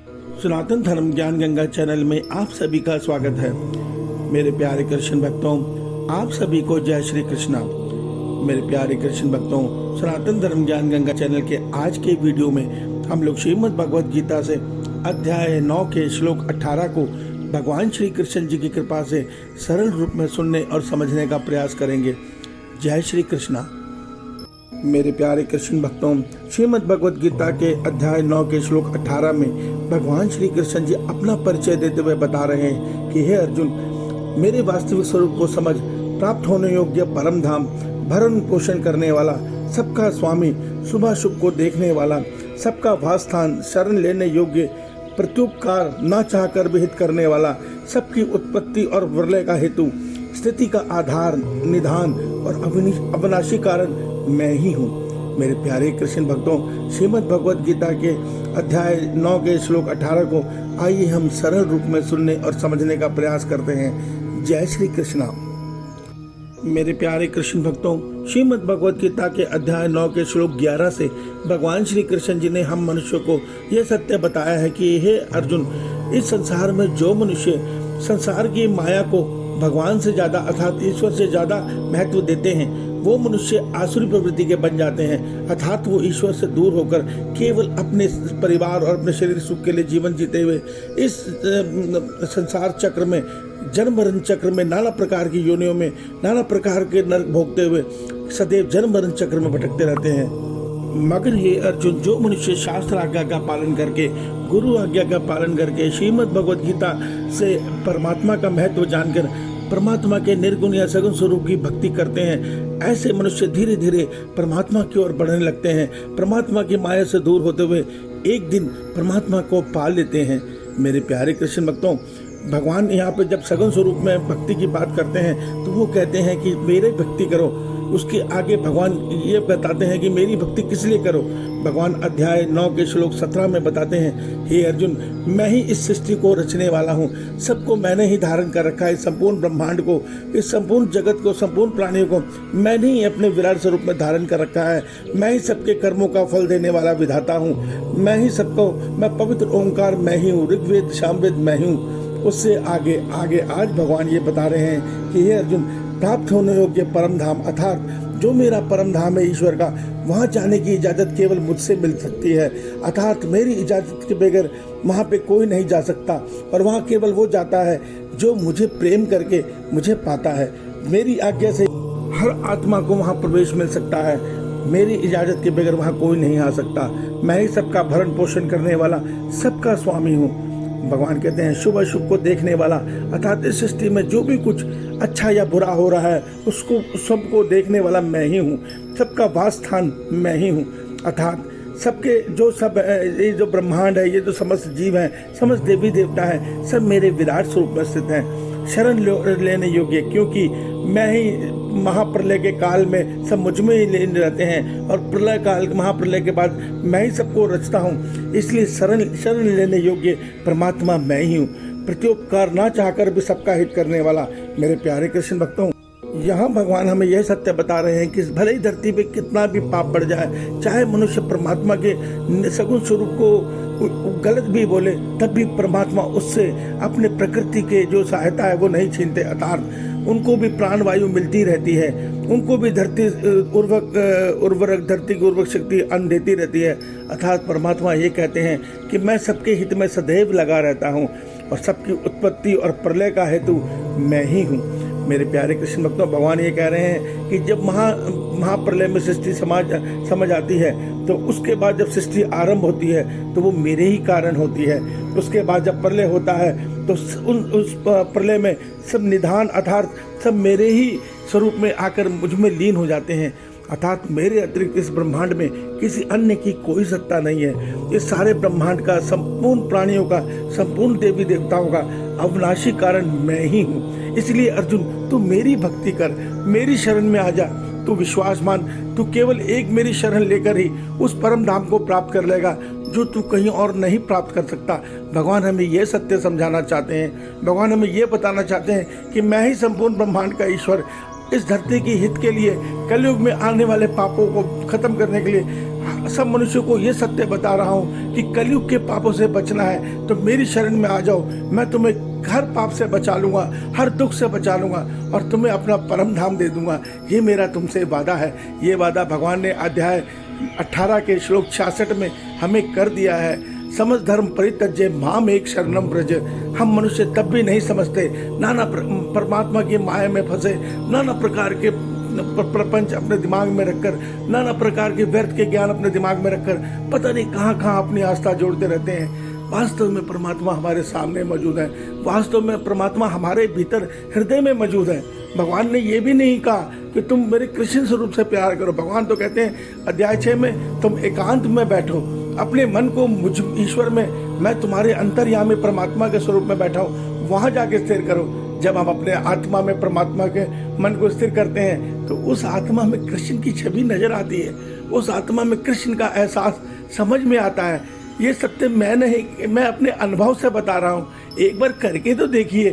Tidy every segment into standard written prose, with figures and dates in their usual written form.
सनातन धर्म ज्ञान गंगा चैनल में आप सभी का स्वागत है। मेरे प्यारे कृष्ण भक्तों, आप सभी को जय श्री कृष्णा। मेरे प्यारे कृष्ण भक्तों, सनातन धर्म ज्ञान गंगा चैनल के आज के वीडियो में हम लोग श्रीमद् भगवद गीता से अध्याय 9 के श्लोक 18 को भगवान श्री कृष्ण जी की कृपा से सरल रूप में सुनने और समझने का प्रयास करेंगे। जय श्री कृष्णा। मेरे प्यारे कृष्ण भक्तों, श्रीमद् भगवद गीता के अध्याय 9 के श्लोक 18 में भगवान श्री कृष्ण जी अपना परिचय देते हुए बता रहे हैं कि हे अर्जुन, मेरे वास्तविक स्वरूप को समझ, प्राप्त होने योग्य परम धाम, भरण पोषण करने वाला, सबका स्वामी, शुभ शुभ को देखने वाला, सबका वासस्थान, शरण लेने योग्य, प्रत्युपकार न चाहकर भी हित करने वाला, सबकी उत्पत्ति और प्रलय का हेतु, स्थिति का आधार, निधान और अविनाशी कारण मैं ही हूँ। मेरे प्यारे कृष्ण भक्तों, श्रीमद् भगवद गीता के अध्याय 9 के श्लोक 18 को आइए हम सरल रूप में सुनने और समझने का प्रयास करते हैं। जय श्री कृष्णा। मेरे प्यारे कृष्ण भक्तों, श्रीमद् भगवद गीता के अध्याय 9 के श्लोक 11 से भगवान श्री कृष्ण जी ने हम मनुष्यों को यह सत्य बताया है कि हे अर्जुन, इस संसार में जो मनुष्य संसार की माया को भगवान से ज्यादा अर्थात ईश्वर से ज्यादा महत्व देते हैं, वो मनुष्य आसुरी प्रवृत्ति के बन जाते हैं। अर्थात वो ईश्वर से दूर होकर केवल अपने परिवार और अपने शरीर सुख के लिए जीवन जीते हुए इस संसार चक्र में, जन्म मरण चक्र में, नाना प्रकार की योनियों में, नाना प्रकार के नरक भोगते हुए सदैव जन्म मरण चक्र में भटकते रहते हैं। मगर हे अर्जुन, जो मनुष्य शास्त्र आज्ञा का पालन करके, गुरु आज्ञा का पालन करके, श्रीमद् भगवद गीता से परमात्मा का महत्व जानकर परमात्मा के निर्गुण या सगुण स्वरूप की भक्ति करते हैं, ऐसे मनुष्य धीरे धीरे परमात्मा की ओर बढ़ने लगते हैं। परमात्मा की माया से दूर होते हुए एक दिन परमात्मा को पा लेते हैं। मेरे प्यारे कृष्ण भक्तों, भगवान यहाँ पे जब सगुण स्वरूप में भक्ति की बात करते हैं तो वो कहते हैं कि मेरे भक्ति करो। उसके आगे भगवान ये बताते हैं कि मेरी भक्ति किस लिए करो। भगवान अध्याय 9 के श्लोक 17 में बताते हैं, हे अर्जुन, मैं ही इस सृष्टि को रचने वाला हूँ, सबको मैंने ही धारण कर रखा है, इस संपूर्ण ब्रह्मांड को, इस संपूर्ण जगत को, संपूर्ण प्राणियों को मैंने ही अपने विराट स्वरूप में धारण कर रखा है। मैं ही सबके कर्मों का फल देने वाला विधाता हूँ। मैं ही सबको, मैं पवित्र ओंकार मैं ही हूँ, ऋग्वेद सामवेद मैं हूँ। उससे आगे आज भगवान ये बता रहे हैं कि हे अर्जुन, प्राप्त होने योग्य परम धाम अर्थात जो मेरा परम धाम है ईश्वर का, वहाँ जाने की इजाज़त केवल मुझसे मिल सकती है। अर्थात मेरी इजाज़त के बगैर वहाँ पे कोई नहीं जा सकता, और वहाँ केवल वो जाता है जो मुझे प्रेम करके मुझे पाता है। मेरी आज्ञा से हर आत्मा को वहाँ प्रवेश मिल सकता है। मेरी इजाज़त के बगैर वहाँ कोई नहीं आ सकता। मैं ही सबका भरण पोषण करने वाला, सबका स्वामी हूँ। भगवान कहते हैं शुभ शुभ को देखने वाला, अर्थात इस सृष्टि में जो भी कुछ अच्छा या बुरा हो रहा है उसको सबको देखने वाला मैं ही हूँ। सबका वासस्थान मैं ही हूँ। अर्थात सबके ये जो ब्रह्मांड है, ये जो समस्त जीव हैं, समस्त देवी देवता हैं, सब मेरे विराट स्वरूप में स्थित हैं, शरण लेने योग्य, क्योंकि मैं ही महाप्रलय के काल में सब मुझ में ही रहते हैं, और प्रलय काल, महाप्रलय के बाद मैं ही सबको रचता हूँ। इसलिए शरण लेने योग्य परमात्मा मैं ही हूँ, प्रत्युपकार ना चाहकर भी सबका हित करने वाला। मेरे प्यारे कृष्ण भक्तों, यहाँ भगवान हमें यह सत्य बता रहे हैं कि भले ही धरती पे कितना भी पाप बढ़ जाए, चाहे मनुष्य परमात्मा के सगुण स्वरूप को गलत भी बोले, तब भी परमात्मा उससे अपने प्रकृति के जो सहायता है वो नहीं छीनते। अर्थात उनको भी प्राण वायु मिलती रहती है, उनको भी धरती की उर्वरक शक्ति अन्न देती रहती है। अर्थात परमात्मा ये कहते हैं कि मैं सबके हित में सदैव लगा रहता हूँ, और सबकी उत्पत्ति और प्रलय का हेतु मैं ही हूँ। मेरे प्यारे कृष्ण भक्तों, भगवान ये कह रहे हैं कि जब महाप्रलय में सृष्टि समझ आती है, तो उसके बाद जब सृष्टि आरंभ होती है तो वो मेरे ही कारण होती है। उसके बाद जब प्रलय होता है तो उस प्रलय में सब निधान अर्थात सब मेरे ही स्वरूप में आकर मुझ में लीन हो जाते हैं। अर्थात मेरे अतिरिक्त इस ब्रह्मांड में किसी अन्य की कोई सत्ता नहीं है। इस सारे ब्रह्मांड का, संपूर्ण प्राणियों का, संपूर्ण देवी देवताओं का अविनाशी कारण मैं ही हूँ। इसलिए अर्जुन, तू मेरी भक्ति कर, मेरी शरण में आ जा, तू विश्वास मान, तू केवल एक मेरी शरण लेकर ही उस परम धाम को प्राप्त कर लेगा जो तू कहीं और नहीं प्राप्त कर सकता। भगवान हमें यह सत्य समझाना चाहते हैं। भगवान हमें यह बताना चाहते हैं कि मैं ही संपूर्ण ब्रह्मांड का ईश्वर, इस धरती की हित के लिए, कलयुग में आने वाले पापों को खत्म करने के लिए सब मनुष्यों को ये सत्य बता रहा हूँ कि कलयुग के पापों से बचना है तो मेरी शरण में आ जाओ। मैं तुम्हें हर पाप से बचा लूंगा, हर दुख से बचा लूंगा और तुम्हें अपना परम धाम दे दूंगा। ये मेरा तुमसे वादा है। ये वादा भगवान ने अध्याय 18 के श्लोक 66 में हमें कर दिया है। समझ धर्म परित्यज्य माम एक शरणम ब्रज। हम मनुष्य तब भी नहीं समझते, नाना परमात्मा की माया में फंसे, नाना प्रकार के प्रपंच अपने दिमाग में रखकर, नाना प्रकार के व्यर्थ के ज्ञान अपने दिमाग में रखकर पता नहीं कहाँ कहाँ अपनी आस्था जोड़ते रहते हैं। वास्तव में परमात्मा हमारे सामने मौजूद है। वास्तव में परमात्मा हमारे भीतर हृदय में मौजूद है। भगवान ने ये भी नहीं कहा कि तुम मेरे कृष्ण स्वरूप से प्यार करो। भगवान तो कहते हैं अध्याय 6 में, तुम एकांत में बैठो, अपने मन को मुझ ईश्वर में, मैं तुम्हारे अंतर्यामी परमात्मा के स्वरूप में बैठा हूँ, वहाँ जाके स्थिर करो। जब हम अपने आत्मा में परमात्मा के मन को स्थिर करते हैं तो उस आत्मा में कृष्ण की छवि नजर आती है। उस आत्मा में कृष्ण का एहसास समझ में आता है। ये सत्य मैं नहीं, मैं अपने अनुभव से बता रहा हूँ। एक बार करके तो देखिए।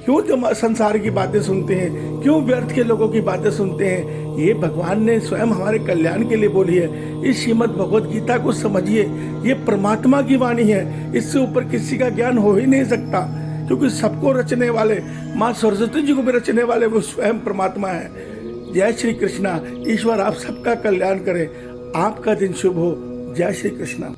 क्यों तुम संसार की बातें सुनते हैं, क्यों व्यर्थ के लोगों की बातें सुनते हैं? ये भगवान ने स्वयं हमारे कल्याण के लिए बोली है। इस श्रीमद् भगवद गीता को समझिए, ये परमात्मा की वाणी है। इससे ऊपर किसी का ज्ञान हो ही नहीं सकता, क्योंकि सबको रचने वाले, माँ सरस्वती जी को भी रचने वाले वो स्वयं परमात्मा है। जय श्री कृष्णा। ईश्वर आप सबका कल्याण करे। आपका दिन शुभ हो। जय श्री कृष्णा।